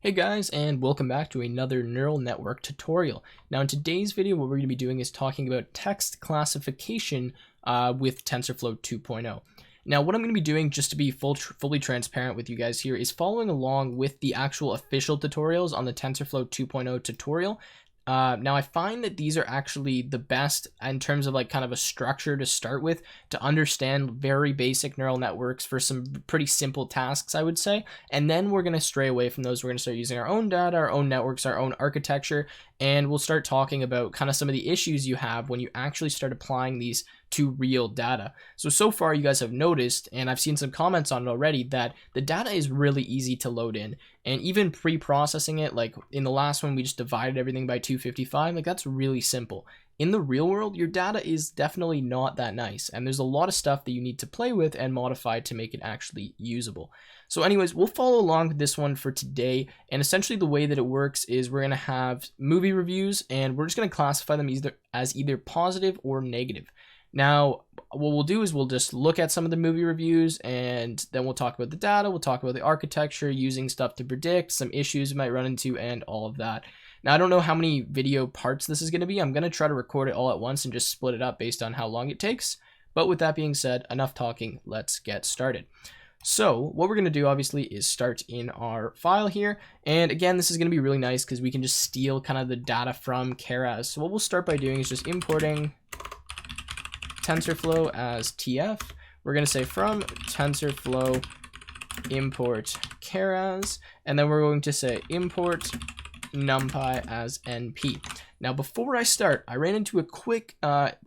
Hey guys, and welcome back to another neural network tutorial. Now in today's video, what we're going to be doing is talking about text classification with Tensorflow 2.0. Now what I'm going to be doing, just to be fully transparent with you guys here, is following along with the actual official tutorials on the Tensorflow 2.0 tutorial. Now I find that these are actually the best in terms of like kind of a structure to start with to understand very basic neural networks for some pretty simple tasks, I would say. And then we're going to stray away from those. We're going to start using our own data, our own networks, our own architecture, and we'll start talking about kind of some of the issues you have when you actually start applying these to real data. So far you guys have noticed, and I've seen some comments on it already, that the data is really easy to load in, and even pre-processing it, like in the last one we just divided everything by 255, like that's really simple. In the real world, your data is definitely not that nice, and there's a lot of stuff that you need to play with and modify to make it actually usable. So anyways, we'll follow along with this one for today, and essentially the way that it works is we're going to have movie reviews, and we're just going to classify them as either positive or negative. Now, what we'll do is we'll just look at some of the movie reviews, and then we'll talk about the data, we'll talk about the architecture, using stuff to predict, some issues we might run into, and all of that. Now, I don't know how many video parts this is going to be. I'm going to try to record it all at once and just split it up based on how long it takes. But with that being said, enough talking, let's get started. So what we're going to do obviously is start in our file here. And again, this is going to be really nice because we can just steal kind of the data from Keras. So what we'll start by doing is just importing TensorFlow as TF. We're going to say from TensorFlow import Keras, and then we're going to say import Numpy as NP. Now before I start, I ran into a quick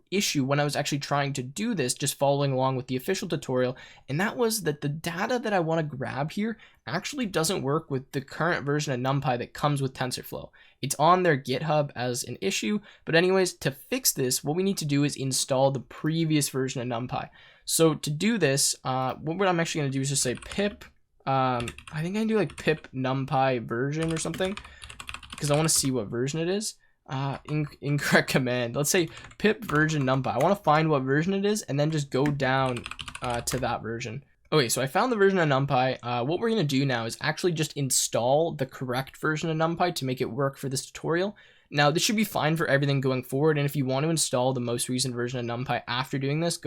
issue when I was actually trying to do this, just following along with the official tutorial, and that was that the data that I want to grab here actually doesn't work with the current version of Numpy that comes with TensorFlow. It's on their GitHub as an issue, but anyways, to fix this, what we need to do is install the previous version of Numpy. So to do this, what I'm actually going to do is just say pip, I think I can do like pip numpy version or something, because I want to see what version it is. Incorrect command. Let's say pip version numpy. I want to find what version it is and then just go down to that version. Okay, so I found the version of Numpy. What we're going to do now is actually just install the correct version of Numpy to make it work for this tutorial. Now, this should be fine for everything going forward, and if you want to install the most recent version of Numpy after doing this,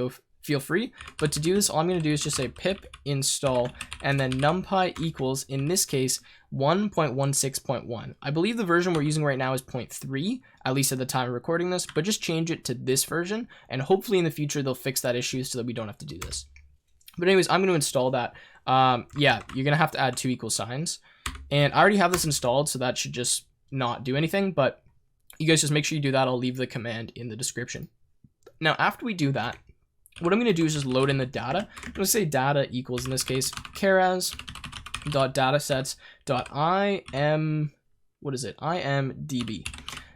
feel free. But to do this, all I'm going to do is just say pip install, and then numpy equals, in this case, 1.16.1. I believe the version we're using right now is 0.3, at least at the time of recording this, but just change it to this version, and hopefully in the future they'll fix that issue so that we don't have to do this. But anyways, I'm going to install that. Yeah, you're going to have to add 2 equal signs. And I already have this installed, so that should just not do anything. But you guys just make sure you do that. I'll leave the command in the description. Now, after we do that, what I'm going to do is just load in the data. I'm going to say data equals, in this case, imdb.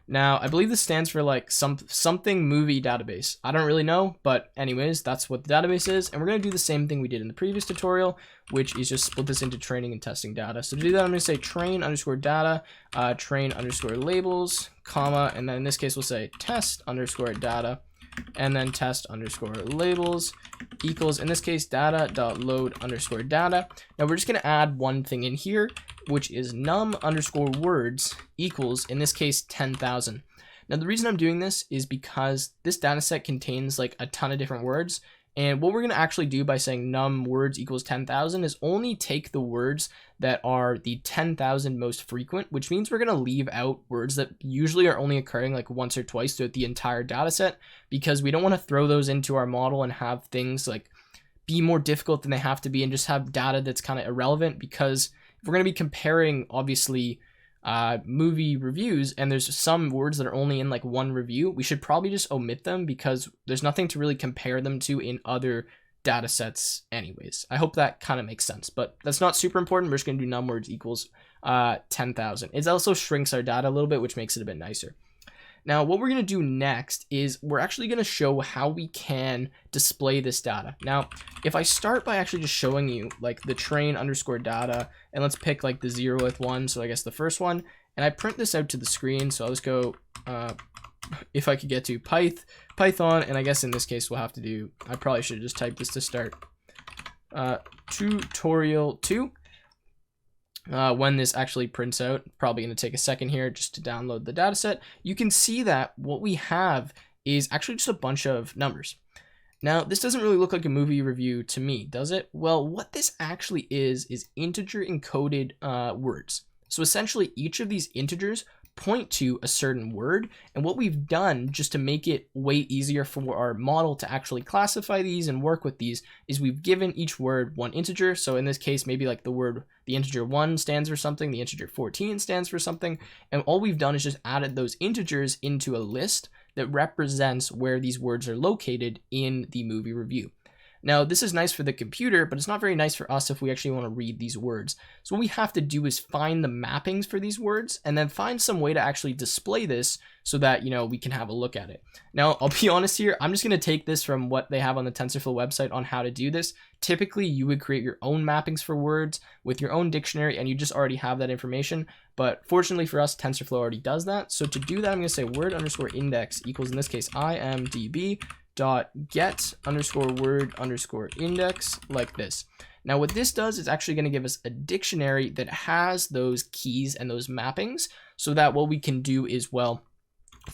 Now, I believe this stands for like something movie database. I don't really know, but anyways, that's what the database is. And we're going to do the same thing we did in the previous tutorial, which is just split this into training and testing data. So to do that, I'm going to say train underscore data, train underscore labels, comma, and then in this case, we'll say test underscore data, and then test underscore labels equals, in this case, data.load underscore data. Now we're just going to add one thing in here, which is num underscore words equals, in this case, 10,000. Now the reason I'm doing this is because this data set contains like a ton of different words, and what we're going to actually do by saying num words equals 10,000 is only take the words that are the 10,000 most frequent, which means we're going to leave out words that usually are only occurring like once or twice throughout the entire data set, because we don't want to throw those into our model and have things like be more difficult than they have to be and just have data that's kind of irrelevant. Because if we're going to be comparing, obviously, movie reviews, and there's some words that are only in like one review, we should probably just omit them because there's nothing to really compare them to in other data sets anyways. I hope that kind of makes sense, but that's not super important. We're just going to do num words equals 10,000. It also shrinks our data a little bit, which makes it a bit nicer. Now, what we're going to do next is we're actually going to show how we can display this data. Now, if I start by actually just showing you like the train underscore data, and let's pick like the 0th one, so I guess the first one, and I print this out to the screen, so I'll just go, if I could get to Python, and I guess in this case we'll have to do, I probably should just type this to start, tutorial 2. when this actually prints out, probably going to take a second here just to download the data set, you can see that what we have is actually just a bunch of numbers. Now, this doesn't really look like a movie review to me, does it? Well, what this actually is integer encoded words. So essentially, each of these integers point to a certain word, and what we've done just to make it way easier for our model to actually classify these and work with these is we've given each word one integer. So in this case, maybe like the integer 1 stands for something, the integer 14 stands for something, and all we've done is just added those integers into a list that represents where these words are located in the movie review. Now, this is nice for the computer, but it's not very nice for us if we actually want to read these words. So what we have to do is find the mappings for these words and then find some way to actually display this so that, we can have a look at it. Now, I'll be honest here, I'm just going to take this from what they have on the Tensorflow website on how to do this. Typically, you would create your own mappings for words with your own dictionary, and you just already have that information. But fortunately for us, TensorFlow already does that. So to do that, I'm going to say word underscore index equals, in this case, imdb dot get underscore word underscore index, like this. Now what this does is actually going to give us a dictionary that has those keys and those mappings, so that what we can do is, well,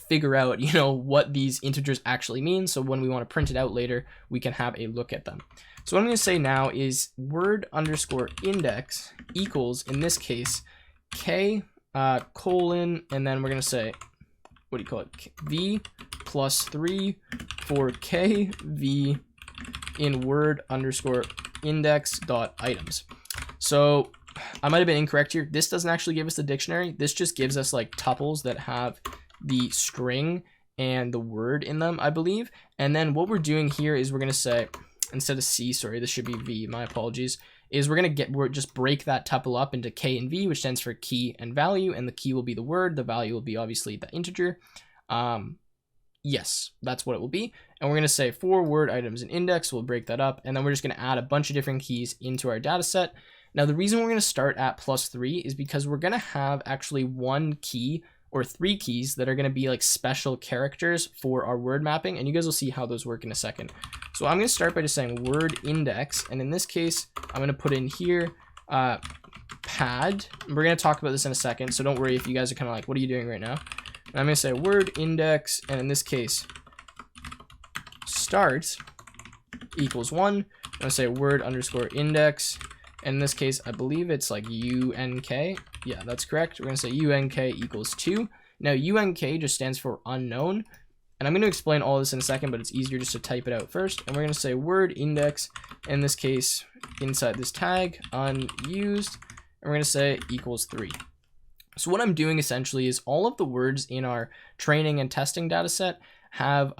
figure out what these integers actually mean, so when we want to print it out later we can have a look at them. So what I'm going to say now is word underscore index equals, in this case, k colon, and then we're going to say, what do you call it, v plus 3 for k v in word underscore index dot items. So I might have been incorrect here. This doesn't actually give us the dictionary. This just gives us like tuples that have the string and the word in them, I believe. And then what we're doing here is we're going to say, instead of c, sorry, this should be v, my apologies, is we're just break that tuple up into k and v, which stands for key and value, and the key will be the word, the value will be obviously the integer. Yes, that's what it will be. And we're going to say for word items and index, we'll break that up, and then we're just going to add a bunch of different keys into our data set. Now the reason we're going to start at +3 is because we're going to have actually one key or 3 keys that are going to be like special characters for our word mapping, and you guys will see how those work in a second. So I'm going to start by just saying word index, and in this case I'm going to put in here pad. We're going to talk about this in a second, so don't worry if you guys are kind of like, what are you doing right now? And I'm going to say word index, and in this case start equals 1. I'm going to say word underscore index, and in this case I believe it's like unk. Yeah, that's correct. We're going to say unk equals 2. Now unk just stands for unknown, and I'm going to explain all this in a second, but it's easier just to type it out first. And we're going to say word index, in this case inside this tag unused, and we're going to say equals 3. So what I'm doing essentially is all of the words in our training and testing data set have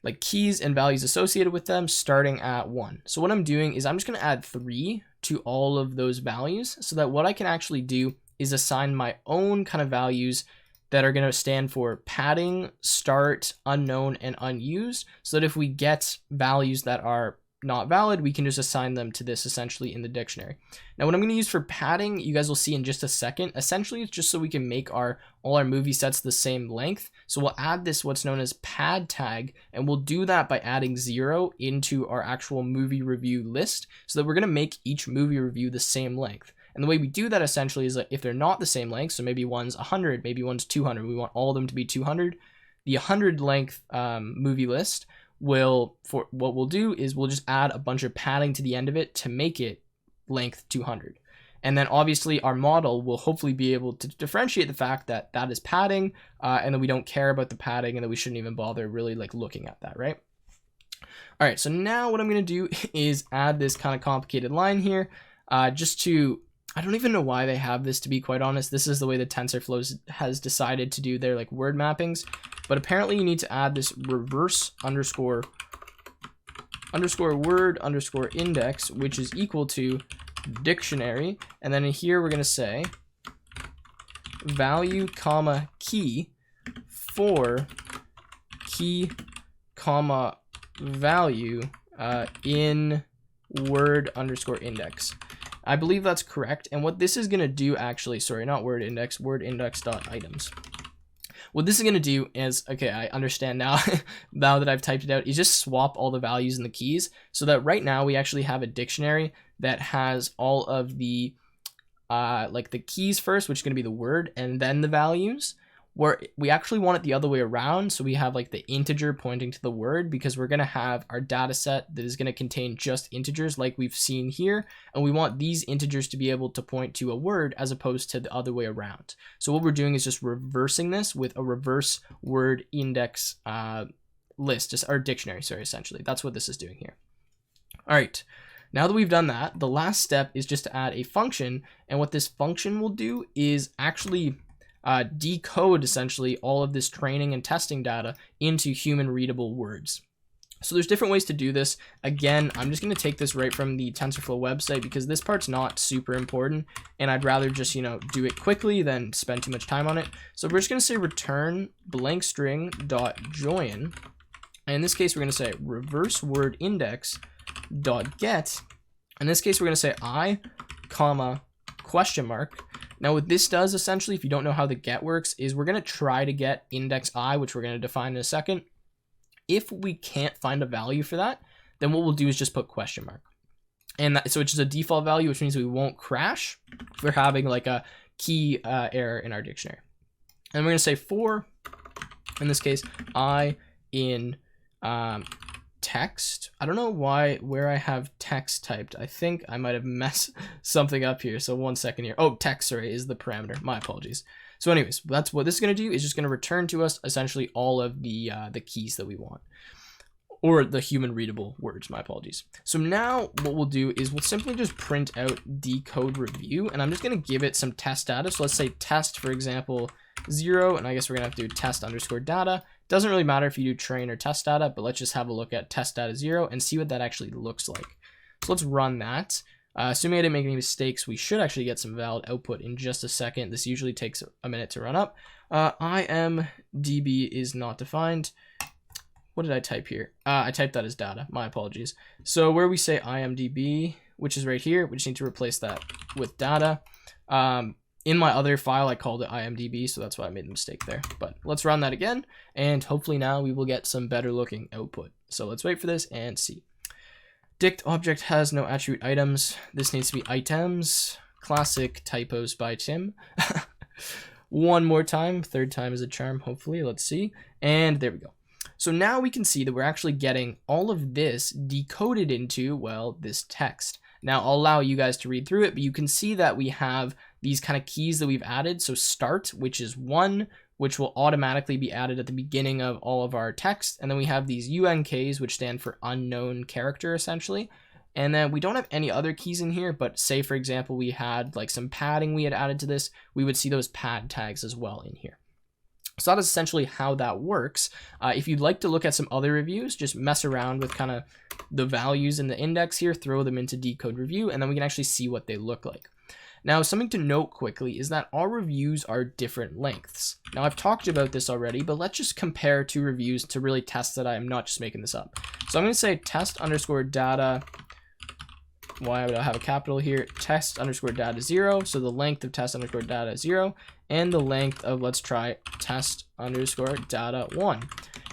like keys and values associated with them starting at 1. So what I'm doing is I'm just going to add 3 to all of those values, so that what I can actually do is assign my own kind of values that are going to stand for padding, start, unknown, and unused, so that if we get values that are not valid, we can just assign them to this essentially in the dictionary. Now what I'm going to use for padding, you guys will see in just a second. Essentially it's just so we can make all our movie sets the same length. So we'll add this what's known as pad tag, and we'll do that by adding 0 into our actual movie review list, so that we're going to make each movie review the same length. And the way we do that essentially is that if they're not the same length, so maybe one's 100, maybe one's 200, we want all of them to be 200, the 100 length movie list what we'll do is we'll just add a bunch of padding to the end of it to make it length 200. And then obviously our model will hopefully be able to differentiate the fact that that is padding, and that we don't care about the padding, and that we shouldn't even bother really like looking at that, right? All right, so now what I'm going to do is add this kind of complicated line here, just to, I don't even know why they have this, to be quite honest. This is the way that TensorFlow has decided to do their like word mappings. But apparently you need to add this reverse underscore word underscore index, which is equal to dictionary. And then in here we're going to say value comma key for key comma value in word underscore index. I believe that's correct. And what this is going to do actually, sorry, not word index dot items. What this is going to do is, okay, I understand now, now that I've typed it out, is just swap all the values and the keys, so that right now we actually have a dictionary that has all of the like the keys first, which is going to be the word, and then the values, where we actually want it the other way around. So we have like the integer pointing to the word, because we're going to have our data set that is going to contain just integers like we've seen here. And we want these integers to be able to point to a word as opposed to the other way around. So what we're doing is just reversing this with a reverse word index list, just our dictionary, sorry, essentially. That's what this is doing here. All right. Now that we've done that, the last step is just to add a function. And what this function will do is actually decode essentially all of this training and testing data into human readable words. So there's different ways to do this. Again, I'm just going to take this right from the TensorFlow website because this part's not super important and I'd rather just, do it quickly than spend too much time on it. So we're just going to say return blank string dot join. And in this case, we're going to say reverse word index dot get. In this case, we're going to say I, comma, question mark. Now what this does essentially, if you don't know how the get works, is we're going to try to get index I, which we're going to define in a second. If we can't find a value for that, then what we'll do is just put question mark. And so it's just a default value, which means we won't crash if we're having like a key error in our dictionary. And we're going to say for, in this case, I in text. I don't know where I have text typed. I think I might have messed something up here. So 1 second here. Oh, text, sorry, is the parameter. My apologies. So anyways, that's what this is going to do, is just going to return to us essentially all of the keys that we want, or the human readable words. My apologies. So now what we'll do is we'll simply just print out decode review, and I'm just going to give it some test data. So let's say test, for example, 0, and I guess we're going to have to do test underscore data. Doesn't really matter if you do train or test data, but let's just have a look at test data 0 and see what that actually looks like. So let's run that. Assuming I didn't make any mistakes, we should actually get some valid output in just a second. This usually takes a minute to run up. IMDb is not defined. What did I type here? I typed that as data. My apologies. So where we say IMDb, which is right here, we just need to replace that with data. In my other file, I called it IMDb, so that's why I made the mistake there. But let's run that again, and hopefully now we will get some better looking output. So let's wait for this and see. Dict object has no attribute items. This needs to be items. Classic typos by Tim. One more time. Third time is a charm, hopefully. Let's see. And there we go. So now we can see that we're actually getting all of this decoded into, well, this text. Now I'll allow you guys to read through it, but you can see that we have these kind of keys that we've added. So start, which is 1, which will automatically be added at the beginning of all of our text. And then we have these UNKs, which stand for unknown character, essentially. And then we don't have any other keys in here, but say, for example, we had like some padding we had added to this, we would see those pad tags as well in here. So that is essentially how that works. If you'd like to look at some other reviews, just mess around with kind of the values in the index here, throw them into decode review, and then we can actually see what they look like. Now, something to note quickly is that all reviews are different lengths. Now, I've talked about this already, but let's just compare two reviews to really test that I am not just making this up. So I'm going to say test underscore data. Why would I have a capital here? Test underscore data 0. So the length of test underscore data is 0. And the length of, let's try test underscore data 1.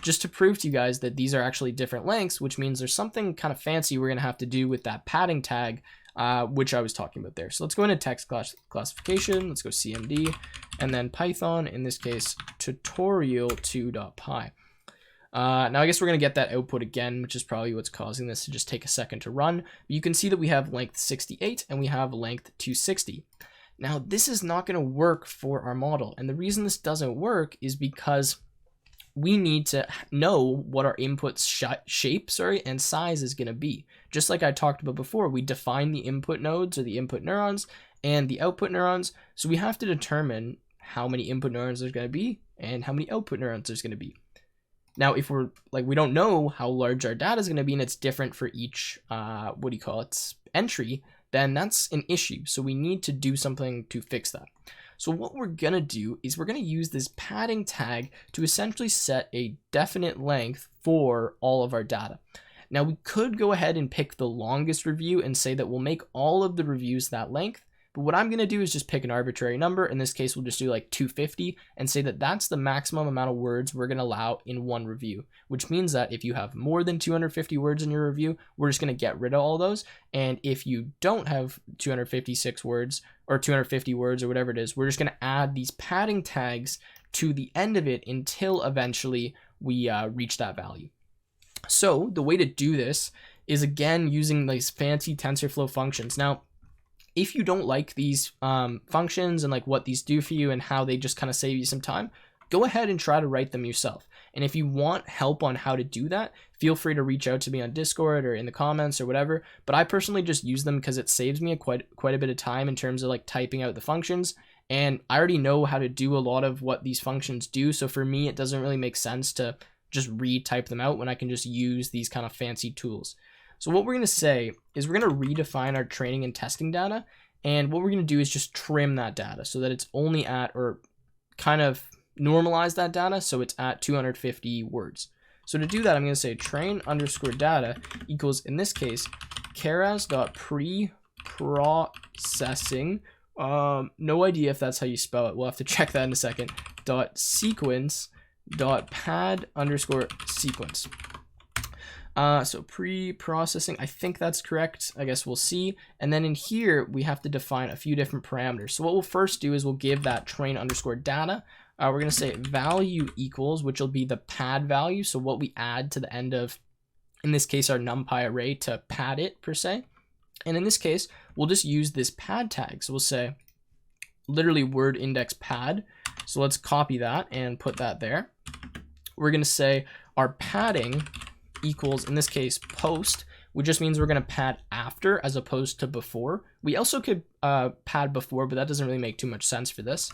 Just to prove to you guys that these are actually different lengths, which means there's something kind of fancy we're going to have to do with that padding tag, which I was talking about there. So let's go into text classification. Let's go CMD and then Python, in this case, tutorial2.py. Now I guess we're going to get that output again, which is probably what's causing this to just take a second to run. But you can see that we have length 68 and we have length 260. Now this is not going to work for our model. And the reason this doesn't work is because we need to know what our input shape and size is going to be. Just like I talked about before, we define the input nodes or the input neurons and the output neurons. So we have to determine how many input neurons there's going to be and how many output neurons there's going to be. Now, if we're like, we don't know how large our data is going to be and it's different for each, entry, then that's an issue. So we need to do something to fix that. So what we're going to do is we're going to use this padding tag to essentially set a definite length for all of our data. Now we could go ahead and pick the longest review and say that we'll make all of the reviews that length, But what I'm going to do is just pick an arbitrary number. In this case, we'll just do like 250 and say that that's the maximum amount of words we're going to allow in one review, which means that if you have more than 250 words in your review, we're just going to get rid of all those. And if you don't have 256 words or 250 words or whatever it is, we're just going to add these padding tags to the end of it until eventually we reach that value. So the way to do this is, again, using these fancy TensorFlow functions. Now, if you don't like these functions and like what these do for you and how they just kind of save you some time, go ahead and try to write them yourself. And if you want help on how to do that, feel free to reach out to me on Discord or in the comments or whatever. But I personally just use them because it saves me quite a bit of time in terms of like typing out the functions. And I already know how to do a lot of what these functions do. So for me, it doesn't really make sense to just retype them out when I can just use these kind of fancy tools. So what we're going to say is we're going to redefine our training and testing data. And what we're going to do is just trim that data so that it's only at, or kind of normalize that data so it's at 250 words. So to do that, I'm going to say train_data equals, in this case, keras.preprocessing. No idea if that's how you spell it. We'll have to check that in a second. .sequence.pad_sequence. So pre-processing, I think that's correct. I guess we'll see. And then in here, we have to define a few different parameters. So what we'll first do is we'll give that train_data. We're going to say value equals, which will be the pad value. So what we add to the end of, in this case, our Numpy array to pad it per se. And in this case, we'll just use this pad tag. So we'll say literally word index pad. So let's copy that and put that there. We're going to say our padding equals, in this case, post, which just means we're going to pad after as opposed to before. We also could pad before, but that doesn't really make too much sense for this.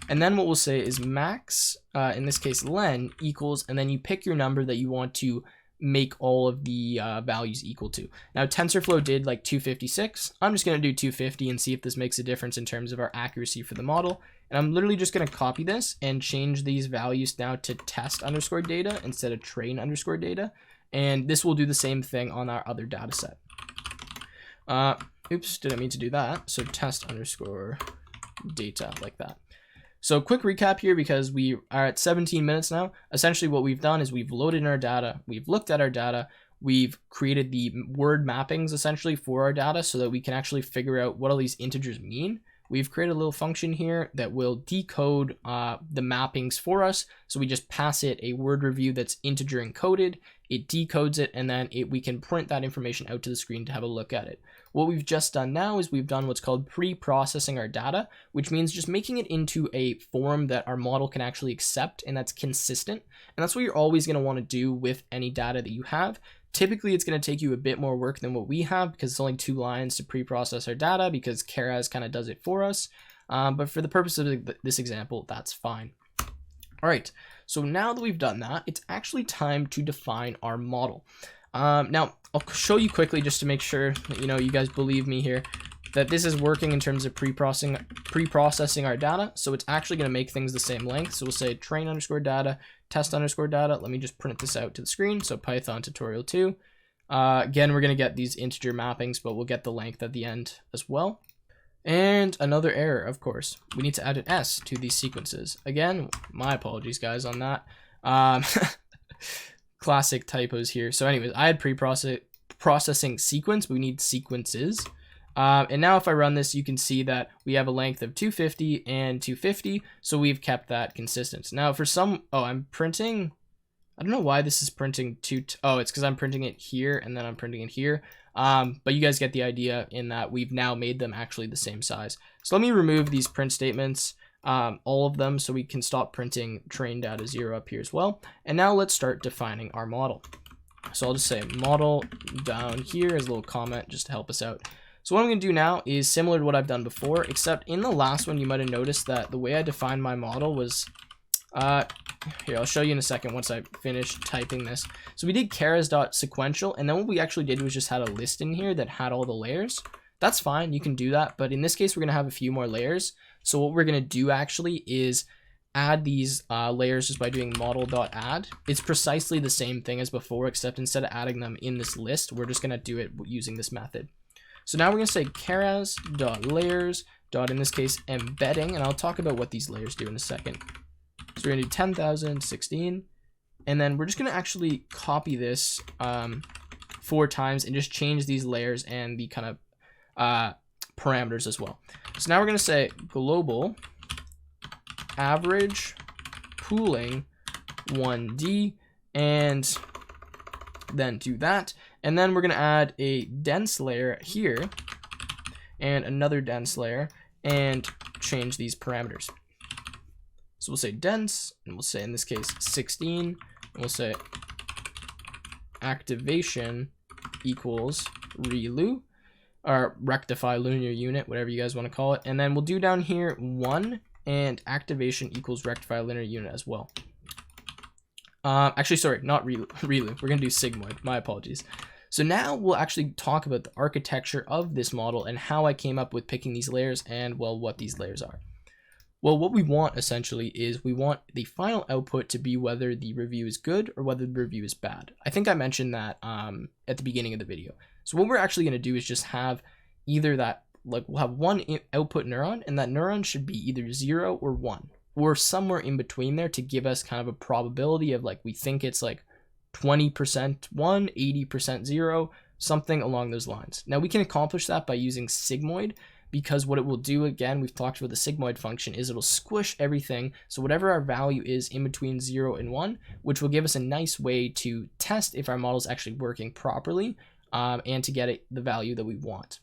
And then what we'll say is max, in this case, len equals, and then you pick your number that you want to make all of the values equal to. Now TensorFlow did like 256. I'm just going to do 250 and see if this makes a difference in terms of our accuracy for the model. And I'm literally just going to copy this and change these values now to test_data instead of train_data. And this will do the same thing on our other data set. Oops, didn't mean to do that. So test_data like that. So quick recap here, because we are at 17 minutes now. Essentially what we've done is we've loaded in our data, we've looked at our data, we've created the word mappings essentially for our data so that we can actually figure out what all these integers mean. We've created a little function here that will decode the mappings for us. So we just pass it a word review that's integer encoded, it decodes it, and then we can print that information out to the screen to have a look at it. What we've just done now is we've done what's called pre-processing our data, which means just making it into a form that our model can actually accept and that's consistent. And that's what you're always going to want to do with any data that you have. Typically, it's going to take you a bit more work than what we have because it's only 2 lines to pre-process our data because Keras kind of does it for us. But for the purpose of this example, that's fine. All right, so now that we've done that, it's actually time to define our model. Now, I'll show you quickly just to make sure that you guys believe me here that this is working in terms of pre-processing our data. So it's actually going to make things the same length. So we'll say train_data, test_data. Let me just print this out to the screen. So Python tutorial 2. Again, we're going to get these integer mappings, but we'll get the length at the end as well. And another error, of course. We need to add an S to these sequences. Again, my apologies, guys, on that. Classic typos here. So anyways, I had pre-processing sequence, but we need sequences. And now if I run this, you can see that we have a length of 250 and 250. So we've kept that consistent. Now for some, I'm printing, I don't know why this is printing it's because I'm printing it here and then I'm printing it here. But you guys get the idea in that we've now made them actually the same size. So let me remove these print statements, all of them, so we can stop printing train data 0 up here as well. And now let's start defining our model. So I'll just say model down here as a little comment just to help us out. So what I'm going to do now is similar to what I've done before, except in the last one you might have noticed that the way I defined my model was, here, I'll show you in a second once I finish typing this. So we did keras.sequential, and then what we actually did was just had a list in here that had all the layers. That's fine, you can do that, but in this case we're going to have a few more layers. So what we're going to do actually is add these layers just by doing model.add. It's precisely the same thing as before, except instead of adding them in this list, we're just going to do it using this method. So now we're going to say keras.layers.add dot, in this case, embedding, and I'll talk about what these layers do in a second. So we're gonna do 10,000, 16, and then we're just gonna actually copy this 4 times and just change these layers and the kind of parameters as well. So now we're gonna say global average pooling 1D, and then do that. And then we're gonna add a dense layer here and another dense layer and change these parameters. So we'll say dense, and we'll say in this case 16, and we'll say activation equals relu, or rectify linear unit, whatever you guys want to call it. And then we'll do down here 1 and activation equals rectify linear unit as well. Actually, sorry, not relu. We're gonna do sigmoid. My apologies. So now we'll actually talk about the architecture of this model and how I came up with picking these layers and, well, what these layers are. Well, what we want essentially is we want the final output to be whether the review is good or whether the review is bad. I think I mentioned that at the beginning of the video. So what we're actually gonna do is just have either that, like, we'll have one output neuron, and that neuron should be either 0 or 1. Or somewhere in between there to give us kind of a probability of, like, we think it's like 20% 1, 80% 0, something along those lines. Now we can accomplish that by using sigmoid, because what it will do, again, we've talked about the sigmoid function, is it'll squish everything. So whatever our value is in between 0 and 1, which will give us a nice way to test if our model is actually working properly and to get the value that we want.